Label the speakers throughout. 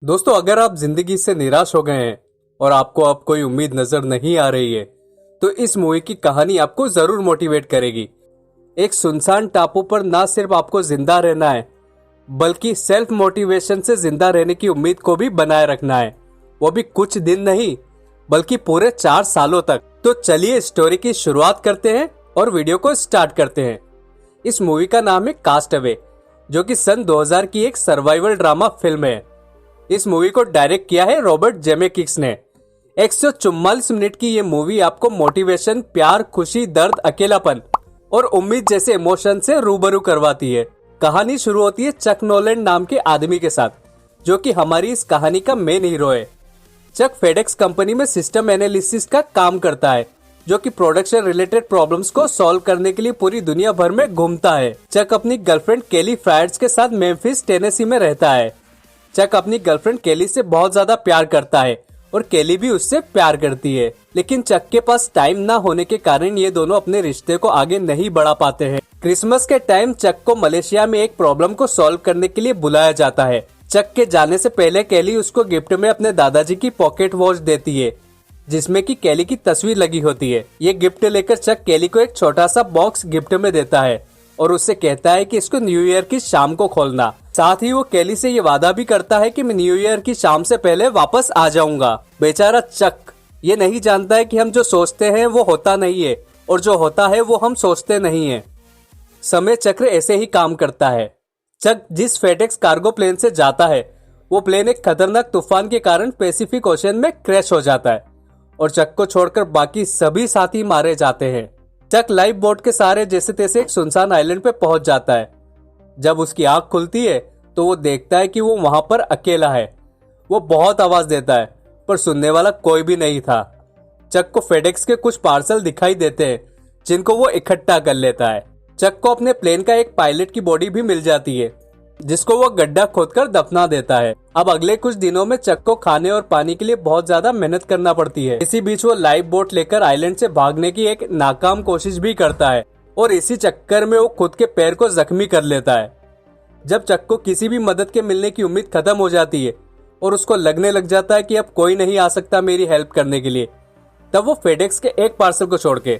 Speaker 1: दोस्तों, अगर आप जिंदगी से निराश हो गए हैं और आपको अब कोई उम्मीद नजर नहीं आ रही है, तो इस मूवी की कहानी आपको जरूर मोटिवेट करेगी। एक सुनसान टापू पर ना सिर्फ आपको जिंदा रहना है, बल्कि सेल्फ मोटिवेशन से जिंदा रहने की उम्मीद को भी बनाए रखना है, वो भी कुछ दिन नहीं बल्कि पूरे 4 सालों तक। तो चलिए स्टोरी की शुरुआत करते हैं और वीडियो को स्टार्ट करते हैं। इस मूवी का नाम है कास्ट अवे, जो कि सन 2000 की एक सर्वाइवल ड्रामा फिल्म है। इस मूवी को डायरेक्ट किया है रॉबर्ट जेमेकिस ने। 144 मिनट की ये मूवी आपको मोटिवेशन, प्यार, खुशी, दर्द, अकेलापन और उम्मीद जैसे इमोशन से रूबरू करवाती है। कहानी शुरू होती है चक नोलैंड नाम के आदमी के साथ, जो कि हमारी इस कहानी का मेन हीरो है। चक फेडेक्स कंपनी में सिस्टम एनालिसिस का काम करता है, जो कि प्रोडक्शन रिलेटेड प्रॉब्लम्स को सॉल्व करने के लिए पूरी दुनिया भर में घूमता है। चक अपनी गर्लफ्रेंड केली फ्रायर्स के साथ मेम्फिस, टेनेसी में रहता है। चक अपनी गर्लफ्रेंड केली से बहुत ज्यादा प्यार करता है और केली भी उससे प्यार करती है, लेकिन चक के पास टाइम ना होने के कारण ये दोनों अपने रिश्ते को आगे नहीं बढ़ा पाते हैं। क्रिसमस के टाइम चक को मलेशिया में एक प्रॉब्लम को सॉल्व करने के लिए बुलाया जाता है। चक के जाने से पहले केली उसको गिफ्ट में अपने दादाजी की पॉकेट वॉच देती है, जिसमें कि केली की तस्वीर लगी होती है। ये गिफ्ट लेकर चक केली को एक छोटा सा बॉक्स गिफ्ट में देता है और उससे कहता है कि इसको न्यू ईयर की शाम को खोलना। साथ ही वो केली से ये वादा भी करता है कि मैं न्यू ईयर की शाम से पहले वापस आ जाऊंगा। बेचारा चक ये नहीं जानता है कि हम जो सोचते हैं वो होता नहीं है और जो होता है वो हम सोचते नहीं है। समय चक्र ऐसे ही काम करता है। चक जिस फेडेक्स कार्गो प्लेन से जाता है, वो प्लेन एक खतरनाक तूफान के कारण पैसिफिक ओशन में क्रैश हो जाता है और चक को छोड़कर बाकी सभी साथी मारे जाते हैं। चक लाइफ बोट के सहारे जैसे तैसे एक सुनसान आइलैंड पे पहुंच जाता है। जब उसकी आंख खुलती है तो वो देखता है कि वो वहां पर अकेला है। वो बहुत आवाज देता है, पर सुनने वाला कोई भी नहीं था। चक को फेडेक्स के कुछ पार्सल दिखाई देते हैं, जिनको वो इकट्ठा कर लेता है। चक को अपने प्लेन का एक पायलट की बॉडी भी मिल जाती है, जिसको वो गड्ढा खोदकर दफना देता है। अब अगले कुछ दिनों में चक को खाने और पानी के लिए बहुत ज्यादा मेहनत करना पड़ती है। इसी बीच वो लाइफ बोट लेकर आइलैंड से भागने की एक नाकाम कोशिश भी करता है और इसी चक्कर में वो खुद के पैर को जख्मी कर लेता है। जब चक को किसी भी मदद के मिलने की उम्मीद खत्म हो जाती है और उसको लगने लग जाता है कि अब कोई नहीं आ सकता मेरी हेल्प करने के लिए, तब वो फेडेक्स के एक पार्सल को छोड़ के,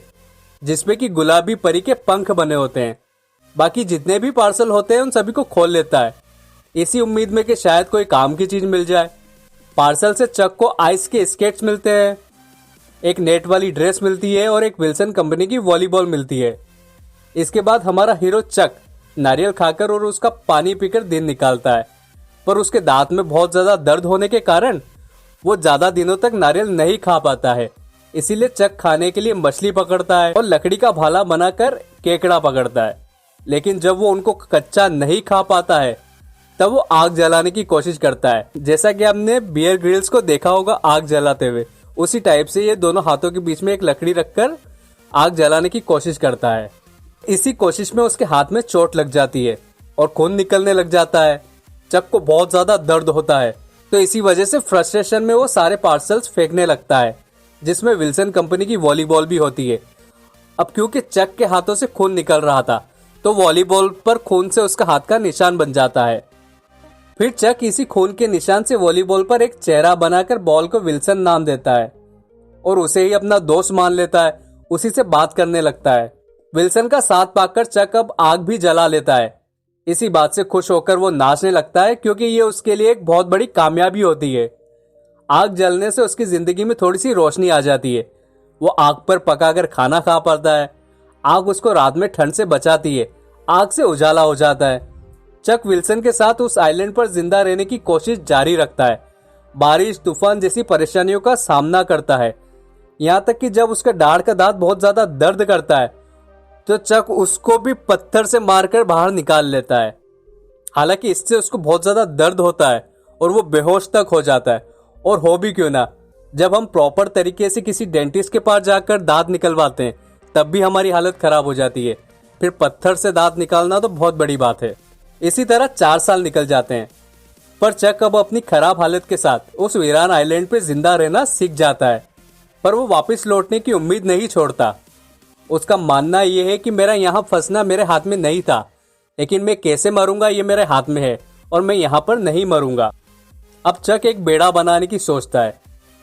Speaker 1: जिसमें कि गुलाबी परी के पंख बने होते हैं, बाकी जितने भी पार्सल होते हैं उन सभी को खोल लेता है, इसी उम्मीद में कि शायद कोई काम की चीज मिल जाए। पार्सल से चक को आइस के स्केट्स मिलते हैं, एक नेट वाली ड्रेस मिलती है और एक विल्सन कंपनी की वॉलीबॉल मिलती है। इसके बाद हमारा हीरो चक नारियल खाकर और उसका पानी पीकर दिन निकालता है, पर उसके दांत में बहुत ज्यादा दर्द होने के कारण वो ज्यादा दिनों तक नारियल नहीं खा पाता है। इसीलिए चक खाने के लिए मछली पकड़ता है और लकड़ी का भाला बनाकर केकड़ा पकड़ता है। लेकिन जब वो उनको कच्चा नहीं खा पाता है, तब वो आग जलाने की कोशिश करता है। जैसा कि आपने बियर ग्रिल्स को देखा होगा आग जलाते हुए, उसी टाइप से ये दोनों हाथों के बीच में एक लकड़ी रखकर आग जलाने की कोशिश करता है। इसी कोशिश में उसके हाथ में चोट लग जाती है और खून निकलने लग जाता है। चक को बहुत ज्यादा दर्द होता है, तो इसी वजह से फ्रस्ट्रेशन में वो सारे पार्सल्स फेंकने लगता है, जिसमें विल्सन कंपनी की वॉलीबॉल भी होती है। अब क्योंकि चक के हाथों से खून निकल रहा था, तो वॉलीबॉल पर खून से उसका हाथ का निशान बन जाता है। फिर चक इसी खून के निशान से वॉलीबॉल पर एक चेहरा बनाकर बॉल को विल्सन नाम देता है और उसे ही अपना दोस्त मान लेता है। उसी से बात करने लगता है। विल्सन का साथ पाकर चक अब आग भी जला लेता है। इसी बात से खुश होकर वो नाचने लगता है, क्योंकि ये उसके लिए एक बहुत बड़ी कामयाबी होती है। आग जलने से उसकी जिंदगी में थोड़ी सी रोशनी आ जाती है। वो आग पर पकाकर खाना खा पाता है। आग उसको रात में ठंड से बचाती है। आग से उजाला हो जाता है। चक विल्सन के साथ उस आइलैंड पर जिंदा रहने की कोशिश जारी रखता है। बारिश, तूफान जैसी परेशानियों का सामना करता है, यहाँ तक कि जब उसका दाढ़ का दांत बहुत ज्यादा दर्द करता है, तो चक उसको भी पत्थर से मारकर बाहर निकाल लेता है। हालांकि इससे उसको बहुत ज्यादा दर्द होता है और वो बेहोश तक हो जाता है। और हो भी क्यों ना, जब हम प्रॉपर तरीके से किसी डेंटिस्ट के पास जाकर दांत निकलवाते हैं, तब भी हमारी हालत खराब हो जाती है। फिर पत्थर से दांत निकालना तो बहुत बड़ी बात है। इसी तरह 4 साल निकल जाते हैं, पर चक अब अपनी खराब हालत के साथ उस वीरान आइलैंड पे जिंदा रहना सीख जाता है। पर वो वापस लौटने की उम्मीद नहीं छोड़ता। उसका मानना यह है कि मेरा यहाँ फंसना मेरे हाथ में नहीं था, लेकिन मैं कैसे मरूंगा ये मेरे हाथ में है और मैं यहाँ पर नहीं मरूंगा। अब चक एक बेड़ा बनाने की सोचता है,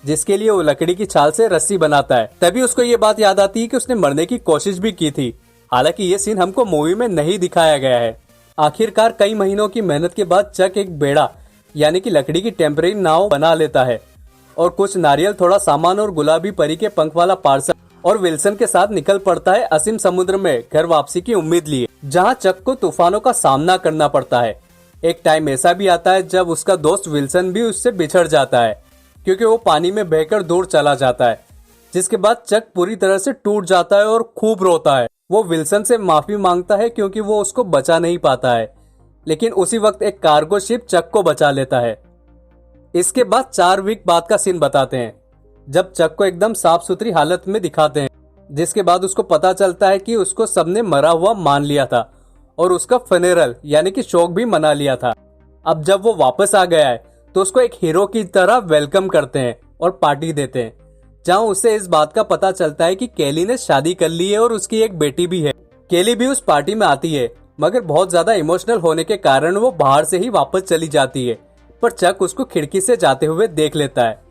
Speaker 1: जिसके लिए वो लकड़ी की छाल से रस्सी बनाता है। तभी उसको ये बात याद आती है कि उसने मरने की कोशिश भी की थी। हालांकि ये सीन हमको मूवी में नहीं दिखाया गया है। आखिरकार कई महीनों की मेहनत के बाद चक एक बेड़ा यानी कि लकड़ी की टेम्परेरी नाव बना लेता है और कुछ नारियल, थोड़ा सामान और गुलाबी परी के पंख वाला पार्सल और विल्सन के साथ निकल पड़ता है असीम समुद्र में घर वापसी की उम्मीद लिए, जहां चक को तूफानों का सामना करना पड़ता है। एक टाइम ऐसा भी आता है जब उसका दोस्त विल्सन भी उससे बिछड़ जाता है, क्योंकि वो पानी में बहकर दूर चला जाता है, जिसके बाद चक पूरी तरह से टूट जाता है और खूब रोता है। वो विल्सन से माफी मांगता है क्योंकि वो उसको बचा नहीं पाता है, लेकिन उसी वक्त एक कार्गो शिप चक को बचा लेता है। इसके बाद 4 वीक बाद का सीन बताते हैं, जब चक को एकदम साफ सुथरी हालत में दिखाते हैं, जिसके बाद उसको पता चलता है कि उसको सबने मरा हुआ मान लिया था और उसका फनेरल यानी कि शोक भी मना लिया था। अब जब वो वापस आ गया है तो उसको एक हीरो की तरह वेलकम करते हैं और पार्टी देते हैं, जहां उसे इस बात का पता चलता है कि केली ने शादी कर ली है और उसकी एक बेटी भी है। केली भी उस पार्टी में आती है, मगर बहुत ज्यादा इमोशनल होने के कारण वो बाहर से ही वापस चली जाती है, पर चक उसको खिड़की से जाते हुए देख लेता है।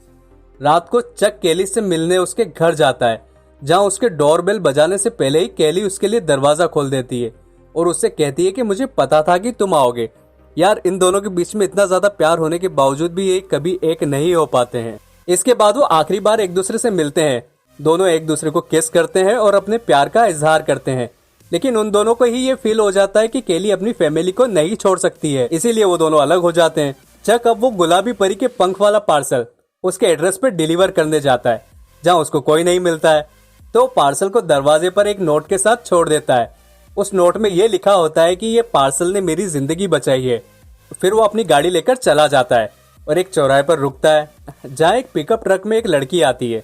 Speaker 1: रात को चक केली से मिलने उसके घर जाता है, जहां उसके डोरबेल बजाने से पहले ही केली उसके लिए दरवाजा खोल देती है और उससे कहती है कि मुझे पता था कि तुम आओगे। यार, इन दोनों के बीच में इतना ज्यादा प्यार होने के बावजूद भी ये कभी एक नहीं हो पाते हैं। इसके बाद वो आखिरी बार एक दूसरे से मिलते हैं। दोनों एक दूसरे को किस करते हैं और अपने प्यार का इजहार करते हैं, लेकिन उन दोनों को ही ये फील हो जाता है कि केली अपनी फैमिली को नहीं छोड़ सकती है, इसीलिए वो दोनों अलग हो जाते हैं। चक अब वो गुलाबी परी के पंख वाला पार्सल उसके एड्रेस पे डिलीवर करने जाता है, जहां उसको कोई नहीं मिलता है, तो पार्सल को दरवाजे पर एक नोट के साथ छोड़ देता है। उस नोट में ये लिखा होता है कि ये पार्सल ने मेरी जिंदगी बचाई है। फिर वो अपनी गाड़ी लेकर चला जाता है और एक चौराहे पर रुकता है, जहाँ एक पिकअप ट्रक में एक लड़की आती है,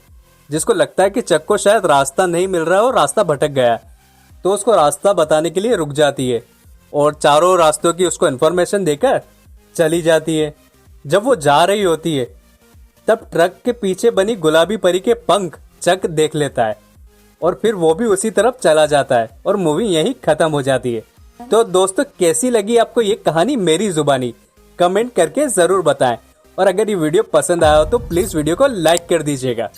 Speaker 1: जिसको लगता है कि चक को शायद रास्ता नहीं मिल रहा है और रास्ता भटक गया है, तो उसको रास्ता बताने के लिए रुक जाती है और चारों रास्तों की उसको इन्फॉर्मेशन देकर चली जाती है। जब वो जा रही होती है तब ट्रक के पीछे बनी गुलाबी परी के पंख चक देख लेता है और फिर वो भी उसी तरफ चला जाता है और मूवी यहीं खत्म हो जाती है। तो दोस्तों, कैसी लगी आपको ये कहानी मेरी जुबानी? कमेंट करके जरूर बताएं, और अगर ये वीडियो पसंद आया हो तो प्लीज वीडियो को लाइक कर दीजिएगा।